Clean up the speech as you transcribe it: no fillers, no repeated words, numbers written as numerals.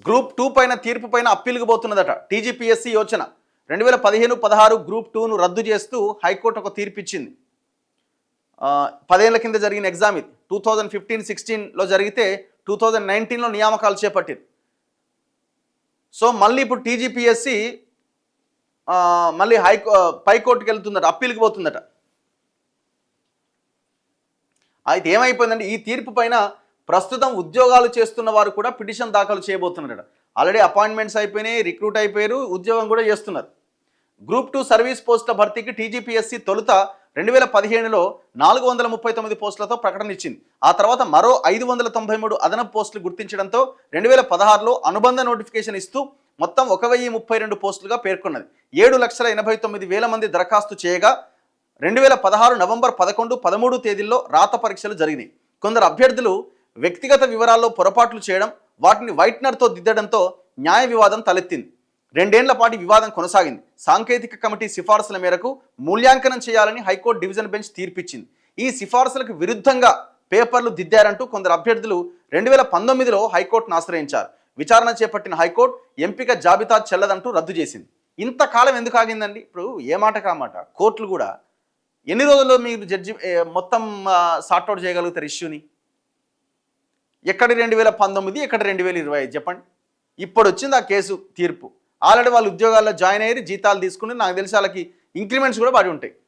Group 2 పైన తీర్పు పైన అప్పీలుకు పోతున్నదట టీజీపీఎస్సీ యోచన. 2015-16 గ్రూప్ 2ను రద్దు చేస్తూ హైకోర్టు ఒక తీర్పు ఇచ్చింది. 10 ఏళ్ల కింద జరిగిన ఎగ్జామ్ ఇది. 2015-16లో జరిగితే 2019లో నియామకాలు చేపట్టింది. సో మళ్ళీ ఇప్పుడు టీజీపీఎస్సీ మళ్ళీ పైకోర్టుకి వెళ్తుందట, అప్పీలుకి పోతుందట. అయితే ఏమైపోయిందంటే ఈ తీర్పు పైన ప్రస్తుతం ఉద్యోగాలు చేస్తున్న వారు కూడా పిటిషన్ దాఖలు చేయబోతున్నారట. ఆల్రెడీ అపాయింట్మెంట్స్ అయిపోయినాయి, రిక్రూట్ అయిపోయారు, ఉద్యోగం కూడా చేస్తున్నారు. గ్రూప్ 2 సర్వీస్ పోస్టుల భర్తీకి టీజీపీఎస్సీ తొలుత 2017లో 439 పోస్టులతో ప్రకటన ఇచ్చింది. ఆ తర్వాత మరో 593 అదనపు పోస్టులు గుర్తించడంతో 2016లో అనుబంధ నోటిఫికేషన్ ఇస్తూ మొత్తం 1032 పోస్టులుగా పేర్కొన్నది. 7,89,000 మంది దరఖాస్తు చేయగా 2016 నవంబర్ 11, 13 తేదీల్లో రాత పరీక్షలు జరిగినాయి. కొందరు అభ్యర్థులు వ్యక్తిగత వివరాల్లో పొరపాట్లు చేయడం, వాటిని వైట్నర్తో దిద్దడంతో న్యాయ వివాదం తలెత్తింది. 2 ఏళ్ల పాటు వివాదం కొనసాగింది. సాంకేతిక కమిటీ సిఫార్సుల మేరకు మూల్యాంకనం చేయాలని హైకోర్టు డివిజన్ బెంచ్ తీర్పిచ్చింది. ఈ సిఫార్సులకు విరుద్ధంగా పేపర్లు దిద్దారంటూ కొందరు అభ్యర్థులు 2019లో హైకోర్టును ఆశ్రయించారు. విచారణ చేపట్టిన హైకోర్టు ఎంపిక జాబితా చెల్లదంటూ రద్దు చేసింది. ఇంతకాలం ఎందుకు ఆగిందండి? ఇప్పుడు ఏ మాట కామాట కోర్టులు కూడా ఎన్ని రోజుల్లో మీరు జడ్జి మొత్తం సార్ట్అవుట్ చేయగలుగుతారు ఇష్యూని? ఎక్కడ 2019, ఎక్కడ 2025 చెప్పండి. ఇప్పుడు వచ్చింది ఆ కేసు తీర్పు. ఆల్రెడీ వాళ్ళు ఉద్యోగాల్లో జాయిన్ అయ్యి జీతాలు తీసుకుని నాకు తెలిసి వాళ్ళకి ఇంక్రిమెంట్స్ కూడా పడి ఉంటాయి.